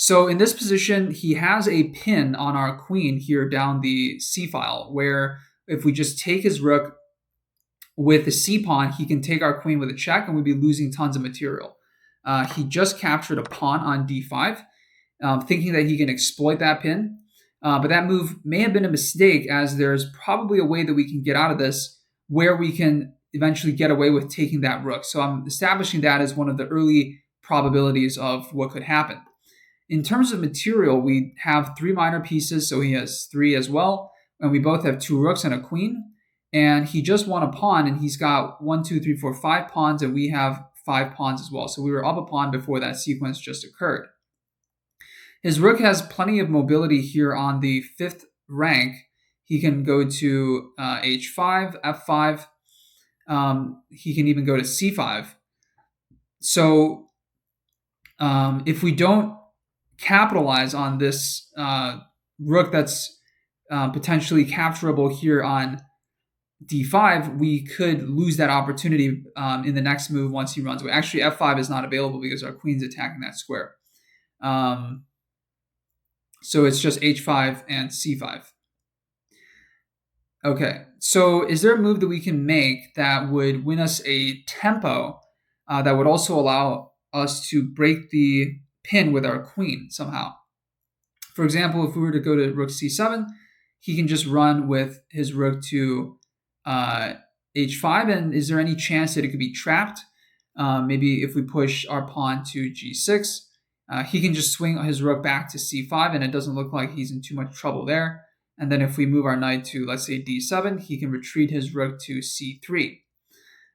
So in this position, he has a pin on our queen here down the c file, where if we just take his rook with the c pawn, he can take our queen with a check, and we'd be losing tons of material. He just captured a pawn on d5, thinking that he can exploit that pin. But that move may have been a mistake, as there's probably a way that we can get out of this where we can eventually get away with taking that rook. So I'm establishing that as one of the early probabilities of what could happen. In terms of material, we have 3 minor pieces, so he has 3 as well, and we both have 2 rooks and a queen, and he just won a pawn, and he's got 1, 2, 3, 4, 5 pawns, and we have 5 pawns as well. So we were up a pawn before that sequence just occurred. His rook has plenty of mobility here on the 5th rank. He can go to h5, f5. He can even go to c5. So if we don't capitalize on this rook that's potentially capturable here on d5, we could lose that opportunity in the next move once he runs away. Actually, f5 is not available because our queen's attacking that square. So it's just h5 and c5. Okay, so is there a move that we can make that would win us a tempo that would also allow us to break the pin with our queen somehow? For example, if we were to go to rook c7, he can just run with his rook to h5, and is there any chance that it could be trapped? Maybe if we push our pawn to g6, he can just swing his rook back to c5, and it doesn't look like he's in too much trouble there. And then if we move our knight to, let's say, d7, he can retreat his rook to c3.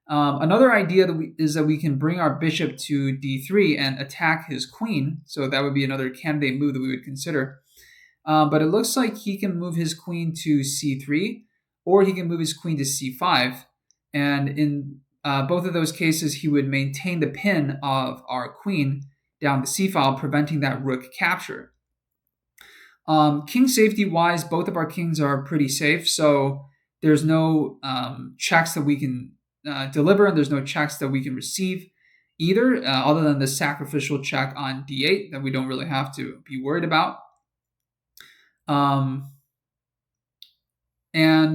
Another idea is that we can bring our bishop to d3 and attack his queen. So that would be another candidate move that we would consider. But it looks like he can move his queen to c3, or he can move his queen to c5. And in both of those cases, he would maintain the pin of our queen down the c file, preventing that rook capture. King safety wise, both of our kings are pretty safe, so there's no checks that we can deliver, and there's no checks that we can receive either, other than the sacrificial check on d8 that we don't really have to be worried about. And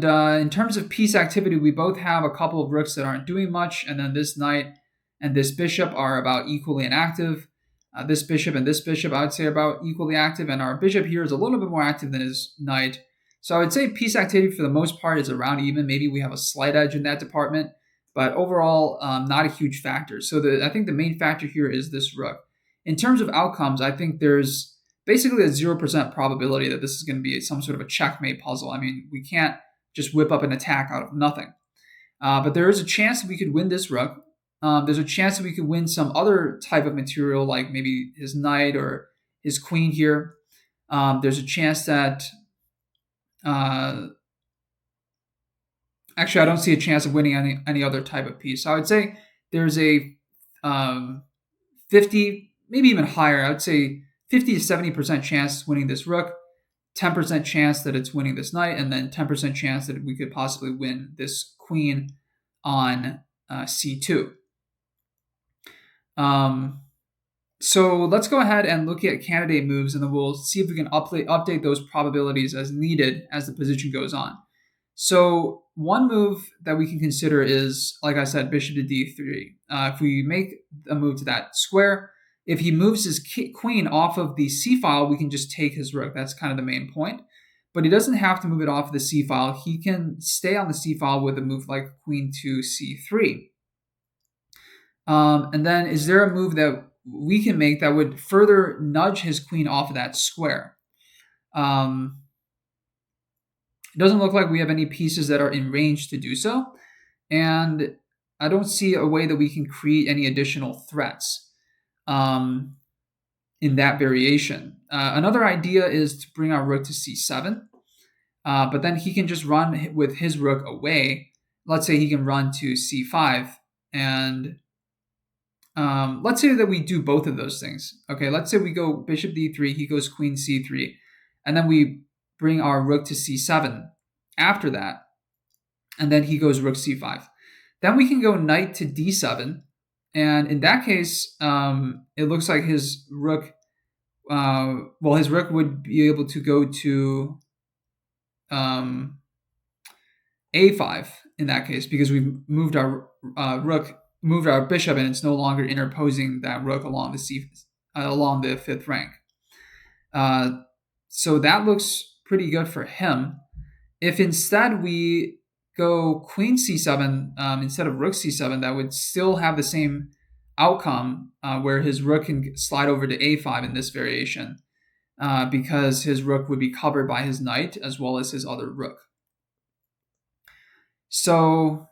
in terms of piece activity, we both have a couple of rooks that aren't doing much, and then this knight and this bishop are about equally inactive. This bishop and this bishop, I would say, are about equally active, and our bishop here is a little bit more active than his knight. So I would say piece activity for the most part is around even. Maybe we have a slight edge in that department, but overall, not a huge factor. So I think the main factor here is this rook. In terms of outcomes, I think there's basically a 0% probability that this is going to be some sort of a checkmate puzzle. I mean, we can't just whip up an attack out of nothing. But there is a chance that we could win this rook. There's a chance that we could win some other type of material, like maybe his knight or his queen here. There's a chance that... actually, I don't see a chance of winning any other type of piece. So I would say there's a 50, maybe even higher. I would say 50 to 70% chance winning this rook, 10% chance that it's winning this knight, and then 10% chance that we could possibly win this queen on c2. So let's go ahead and look at candidate moves, and then we'll see if we can update those probabilities as needed as the position goes on. So one move that we can consider is, like I said, bishop to d3. If we make a move to that square, if he moves his queen off of the c file, we can just take his rook. That's kind of the main point. But he doesn't have to move it off of the c file. He can stay on the c file with a move like queen to c3. And then is there a move that we can make that would further nudge his queen off of that square? It doesn't look like we have any pieces that are in range to do so. And I don't see a way that we can create any additional threats in that variation. Another idea is to bring our rook to c7. But then he can just run with his rook away. Let's say he can run to c5, and let's say that we do both of those things. Okay, let's say we go bishop d3, he goes queen c3, and then we bring our rook to c7 after that, and then he goes rook c5. Then we can go knight to d7, and in that case, it looks like his rook his rook would be able to go to um, a5 in that case, because we've moved our moved our bishop, and it's no longer interposing that rook along along the fifth rank. So that looks pretty good for him. If instead we go queen c7 instead of rook c7, that would still have the same outcome, where his rook can slide over to a5 in this variation, because his rook would be covered by his knight as well as his other rook. So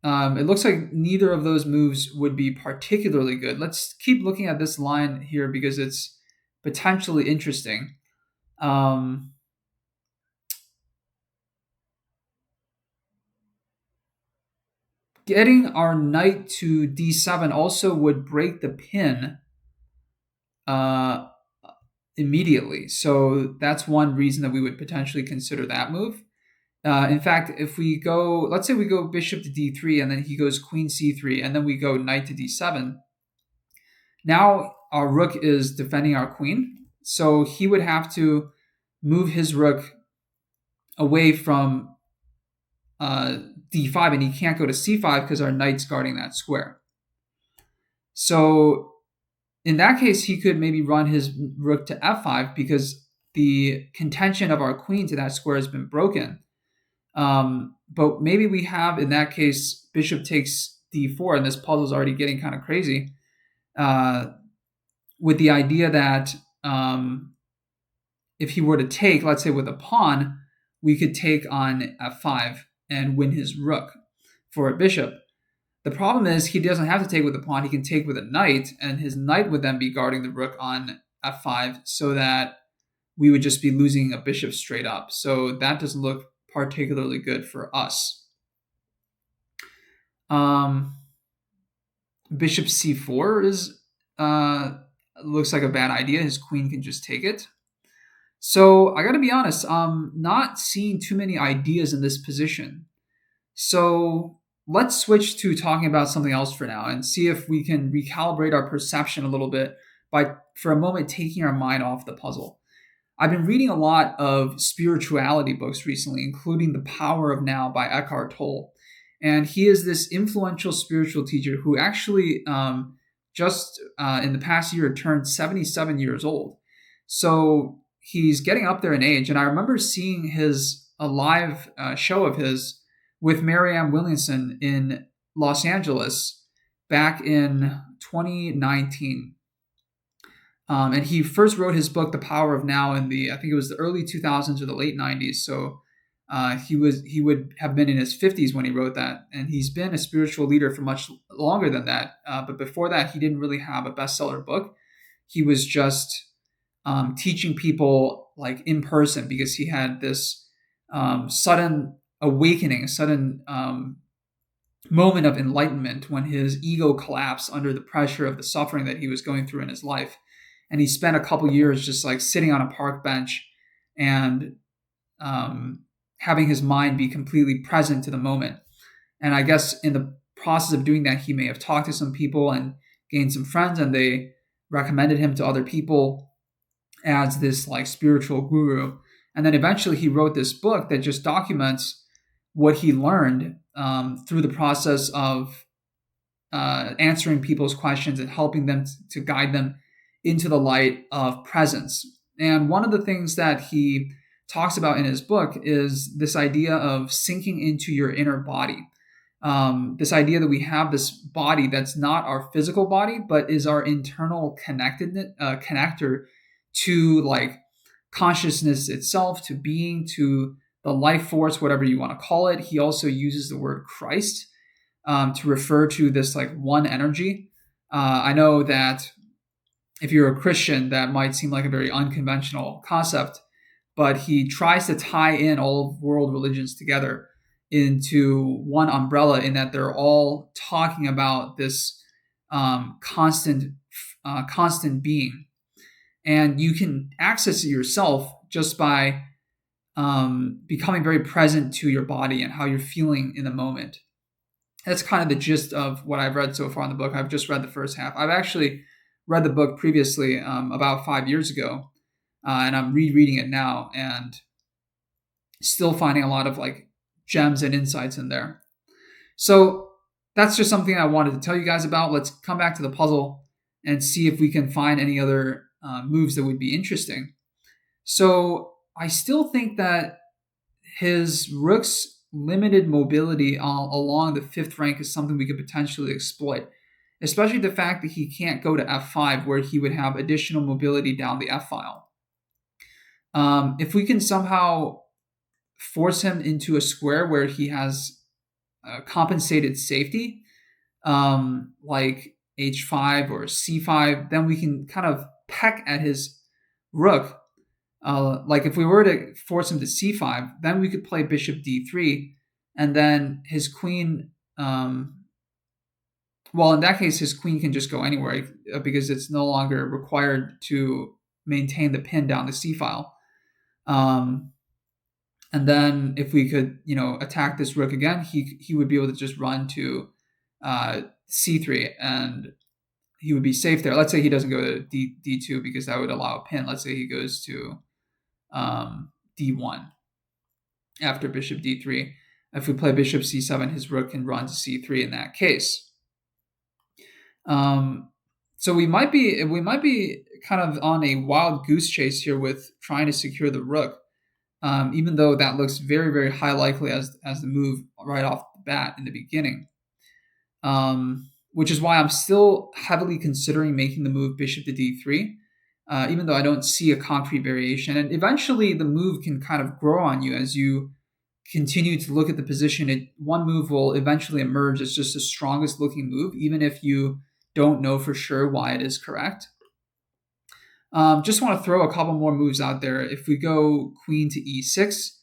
it looks like neither of those moves would be particularly good. Let's keep looking at this line here because it's potentially interesting. Getting our knight to d7 also would break the pin immediately. So that's one reason that we would potentially consider that move. In fact, if we go, let's say we go bishop to d3, and then he goes queen c3, and then we go knight to d7. Now our rook is defending our queen, so he would have to move his rook away from d5, and he can't go to c5 because our knight's guarding that square. So in that case, he could maybe run his rook to f5 because the contention of our queen to that square has been broken. But maybe we have, in that case, bishop takes d4, and this puzzle is already getting kind of crazy, with the idea that if he were to take, let's say with a pawn, we could take on f5 and win his rook for a bishop. The problem is he doesn't have to take with a pawn. He can take with a knight, and his knight would then be guarding the rook on f5, so that we would just be losing a bishop straight up. So that doesn't look particularly good for us. Bishop c4 is looks like a bad idea. His queen can just take it. So I got to be honest, I'm not seeing too many ideas in this position. So let's switch to talking about something else for now and see if we can recalibrate our perception a little bit by, for a moment, taking our mind off the puzzle. I've been reading a lot of spirituality books recently, including The Power of Now by Eckhart Tolle. And he is this influential spiritual teacher who actually just in the past year turned 77 years old. So he's getting up there in age. And I remember seeing a live show of his with Marianne Williamson in Los Angeles back in 2019. And he first wrote his book, The Power of Now, I think it was the early 2000s or the late 90s. So he would have been in his 50s when he wrote that. And he's been a spiritual leader for much longer than that. But before that, he didn't really have a bestseller book. He was just teaching people like in person, because he had this sudden awakening, a sudden moment of enlightenment when his ego collapsed under the pressure of the suffering that he was going through in his life. And he spent a couple years just like sitting on a park bench and having his mind be completely present to the moment. And I guess in the process of doing that, he may have talked to some people and gained some friends, and they recommended him to other people as this like spiritual guru. And then eventually he wrote this book that just documents what he learned through the process of answering people's questions and helping them to guide them into the light of presence. And one of the things that he talks about in his book is this idea of sinking into your inner body. This idea that we have this body that's not our physical body, but is our internal connector to like consciousness itself, to being, to the life force, whatever you want to call it. He also uses the word Christ to refer to this like one energy. I know that if you're a Christian, that might seem like a very unconventional concept, but he tries to tie in all of world religions together into one umbrella, in that they're all talking about this constant being. And you can access it yourself just by becoming very present to your body and how you're feeling in the moment. That's kind of the gist of what I've read so far in the book. I've just read the first half. I've actually read the book previously about 5 years ago, and I'm rereading it now and still finding a lot of like gems and insights in there. So that's just something I wanted to tell you guys about. Let's come back to the puzzle and see if we can find any other moves that would be interesting. So I still think that his rook's limited mobility along the fifth rank is something we could potentially exploit, especially the fact that he can't go to f5 where he would have additional mobility down the f file. If we can somehow force him into a square where he has compensated safety, like h5 or c5, then we can kind of peck at his rook. Like if we were to force him to c5, then we could play bishop d3, and then his queen. Well, in that case, his queen can just go anywhere because it's no longer required to maintain the pin down the c file. And then if we could, attack this rook again, he would be able to just run to c3, and he would be safe there. Let's say he doesn't go to d2 because that would allow a pin. Let's say he goes to d1 after bishop d3. If we play bishop c7, his rook can run to c3 in that case. So we might be kind of on a wild goose chase here with trying to secure the rook. Even though that looks very, very high likely as the move right off the bat in the beginning. Which is why I'm still heavily considering making the move bishop to d3, even though I don't see a concrete variation. And eventually the move can kind of grow on you as you continue to look at the position. One move will eventually emerge as just the strongest looking move, even if you don't know for sure why it is correct. Just want to throw a couple more moves out there. If we go queen to e6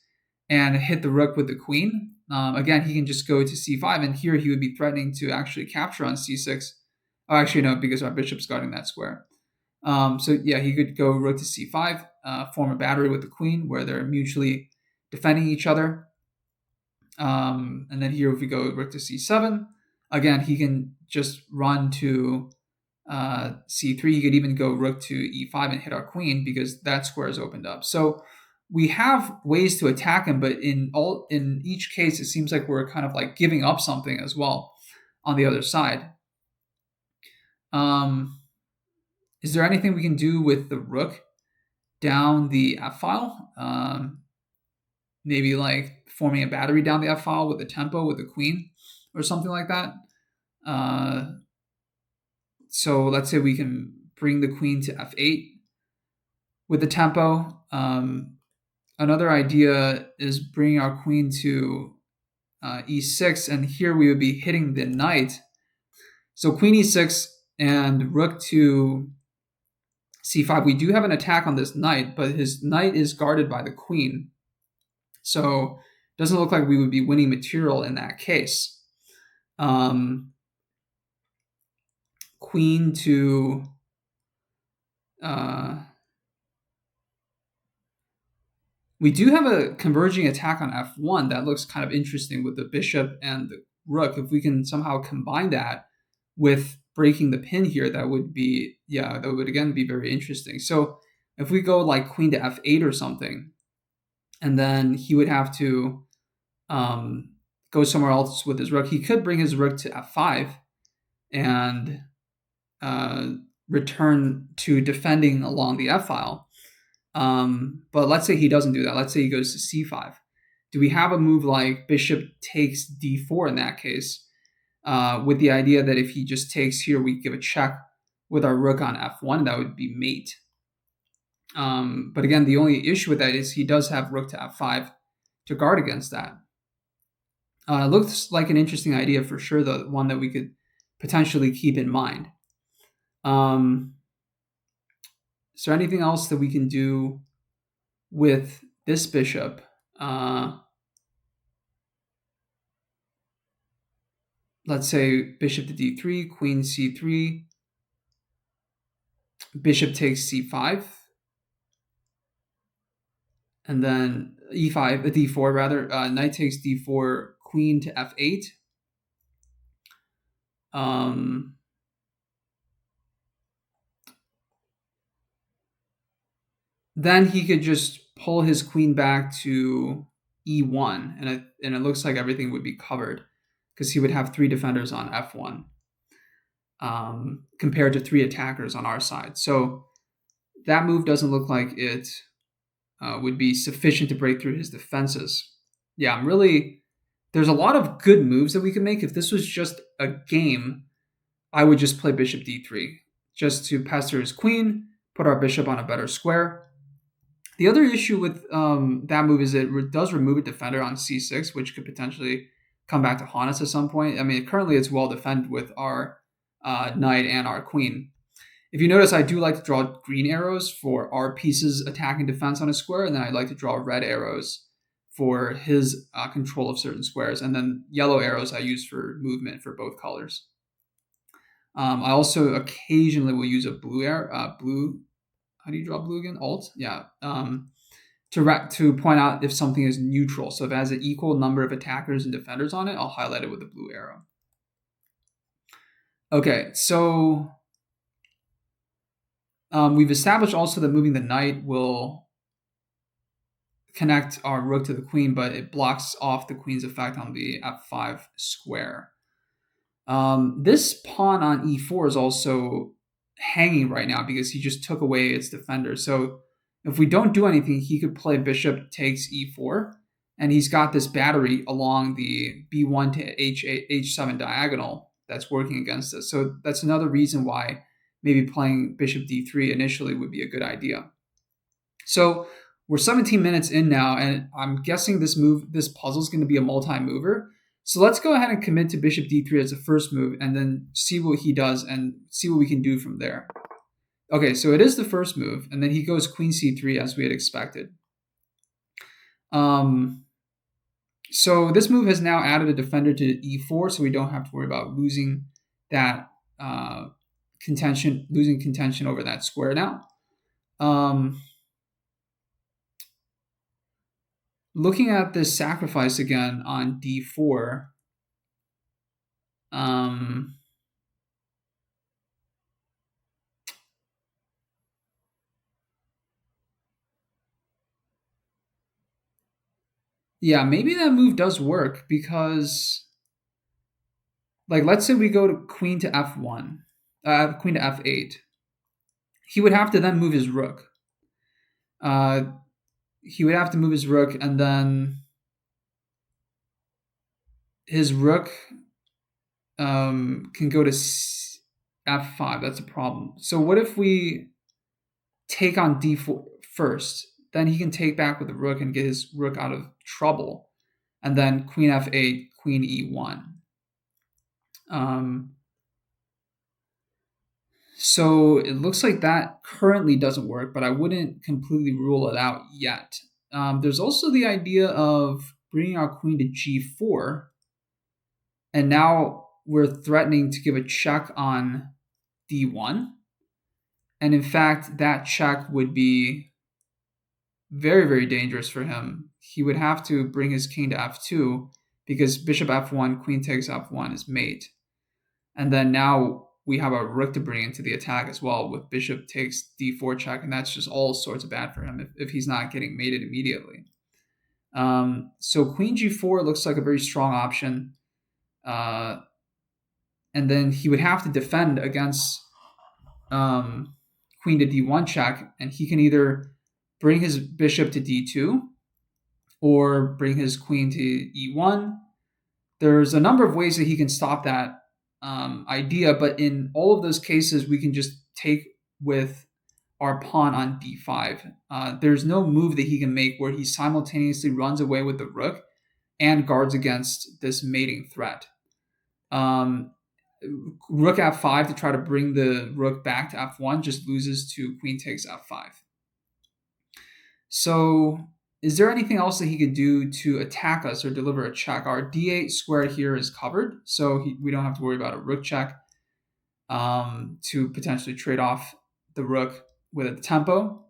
and hit the rook with the queen, again, he can just go to c5, and here he would be threatening to actually capture on c6. Oh, actually, no, because our bishop's guarding that square. So yeah, he could go rook to c5, form a battery with the queen where they're mutually defending each other. And then here, if we go rook to c7, again, he can just run to c3. He could even go rook to e5 and hit our queen because that square is opened up. So we have ways to attack him, but in each case, it seems like we're kind of like giving up something as well on the other side. Is there anything we can do with the rook down the f file? Maybe like forming a battery down the f file with the tempo with the queen or something like that. So let's say we can bring the queen to f8 with the tempo. Another idea is bringing our queen to e6, and here we would be hitting the knight. So queen e6 and rook to c5. We do have an attack on this knight, but his knight is guarded by the queen. So it doesn't look like we would be winning material in that case. Queen to we do have a converging attack on f1 that looks kind of interesting with the bishop and the rook. If we can somehow combine that with breaking the pin here, that would again be very interesting. So if we go like queen to f8 or something, and then he would have to go somewhere else with his rook. He could bring his rook to f5 and return to defending along the f file. But let's say he doesn't do that. Let's say he goes to c5. Do we have a move like bishop takes d4 in that case? With the idea that if he just takes here, we give a check with our rook on f1, and that would be mate. But again, the only issue with that is he does have rook to f5 to guard against that. It looks like an interesting idea for sure, the one that we could potentially keep in mind. Is there anything else that we can do with this bishop? Let's say bishop to d3, queen c3, bishop takes c5, and then e5, d4 rather, knight takes d4, queen to f8. then he could just pull his queen back to e1, and it looks like everything would be covered because he would have 3 defenders on f1 compared to 3 attackers on our side. So that move doesn't look like it would be sufficient to break through his defenses. Yeah, there's a lot of good moves that we can make. If this was just a game, I would just play bishop d3 just to pester his queen, put our bishop on a better square. The other issue with that move is it does remove a defender on c6, which could potentially come back to haunt us at some point. I mean, currently it's well defended with our knight and our queen. If you notice, I do like to draw green arrows for our pieces attacking defense on a square, and then I like to draw red arrows for his control of certain squares, and then yellow arrows I use for movement for both colors. I also occasionally will use a blue arrow, how do you draw blue again? Alt? Yeah. To point out if something is neutral. So if it has an equal number of attackers and defenders on it, I'll highlight it with a blue arrow. Okay, so we've established also that moving the knight will connect our rook to the queen, but it blocks off the queen's effect on the f5 square. This pawn on e4 is also hanging right now because he just took away its defender. So if we don't do anything, he could play bishop takes e4, and he's got this battery along the b1 to h7 diagonal that's working against us. So that's another reason why maybe playing bishop d3 initially would be a good idea. So we're 17 minutes in now, and I'm guessing this puzzle is going to be a multi-mover. So let's go ahead and commit to bishop d3 as the first move, and then see what he does and see what we can do from there. Okay, so it is the first move, and then he goes queen c3 as we had expected. So this move has now added a defender to e4, so we don't have to worry about losing that contention over that square now. Looking at this sacrifice again on d4, yeah, maybe that move does work because, like, let's say we go to queen to f1, queen to f8. He would have to then move his rook. And then his rook can go to f5. That's a problem. So what if we take on d4 first? Then he can take back with the rook and get his rook out of trouble. And then queen f8, queen e1. So it looks like that currently doesn't work, but I wouldn't completely rule it out yet. There's also the idea of bringing our queen to g4, and now we're threatening to give a check on d1. And in fact, that check would be very, very dangerous for him. He would have to bring his king to f2 because bishop f1, queen takes f1 is mate. And then now we have a rook to bring into the attack as well with bishop takes d4 check, and that's just all sorts of bad for him if he's not getting mated immediately. So queen g4 looks like a very strong option. And then he would have to defend against queen to d1 check, and he can either bring his bishop to d2 or bring his queen to e1. There's a number of ways that he can stop that idea, but in all of those cases, we can just take with our pawn on d5. There's no move that he can make where he simultaneously runs away with the rook and guards against this mating threat. Rook f5 to try to bring the rook back to f1 just loses to queen takes f5. So is there anything else that he could do to attack us or deliver a check? Our d8 square here is covered, so we don't have to worry about a rook check to potentially trade off the rook with a tempo.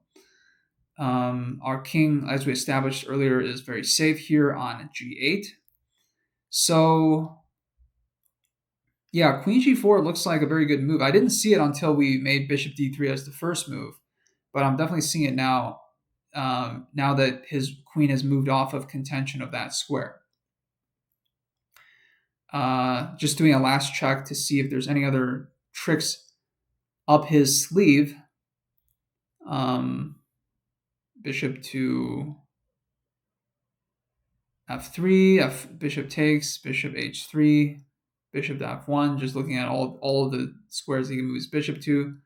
Our king, as we established earlier, is very safe here on g8. So yeah, queen g4 looks like a very good move. I didn't see it until we made bishop d3 as the first move, but I'm definitely seeing it now. now that his queen has moved off of contention of that square. Just doing a last check to see if there's any other tricks up his sleeve. Bishop to f3, bishop takes, bishop h3, bishop to f1, just looking at all of the squares he can move his bishop to.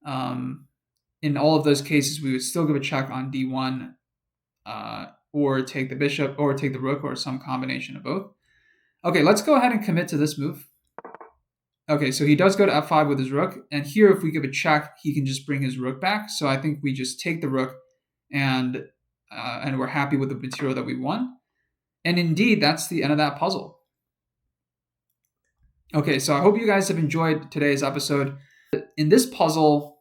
In all of those cases, we would still give a check on d1, or take the bishop, or take the rook, or some combination of both. Okay, let's go ahead and commit to this move. Okay, so he does go to f5 with his rook, and here if we give a check, he can just bring his rook back. So I think we just take the rook, and we're happy with the material that we won. And indeed, that's the end of that puzzle. Okay, so I hope you guys have enjoyed today's episode. In this puzzle,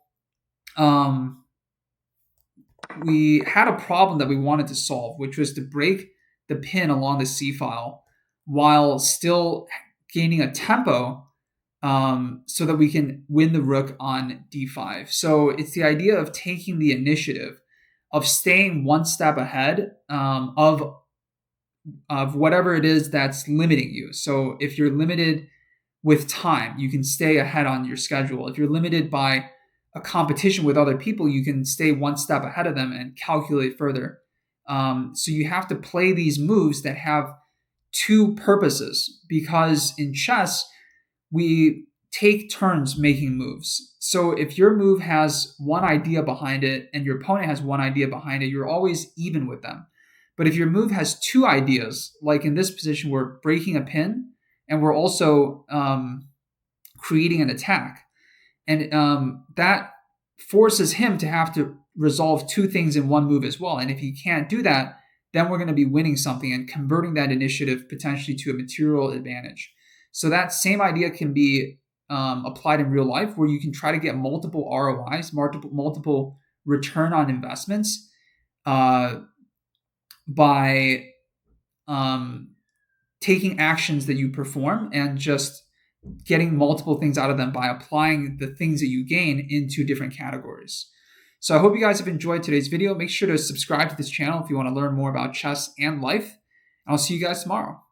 we had a problem that we wanted to solve, which was to break the pin along the c-file while still gaining a tempo, so that we can win the rook on d5. So it's the idea of taking the initiative, of staying one step ahead of whatever it is that's limiting you. So if you're limited with time, you can stay ahead on your schedule. If you're limited by a competition with other people, you can stay one step ahead of them and calculate further. So you have to play these moves that have two purposes, because in chess, we take turns making moves. So if your move has one idea behind it and your opponent has one idea behind it, you're always even with them. But if your move has two ideas, like in this position, we're breaking a pin and we're also creating an attack. And that forces him to have to resolve two things in one move as well. And if he can't do that, then we're going to be winning something and converting that initiative potentially to a material advantage. So that same idea can be applied in real life, where you can try to get multiple ROIs, multiple return on investments, by taking actions that you perform and just getting multiple things out of them by applying the things that you gain into different categories. So I hope you guys have enjoyed today's video. Make sure to subscribe to this channel if you want to learn more about chess and life. I'll see you guys tomorrow.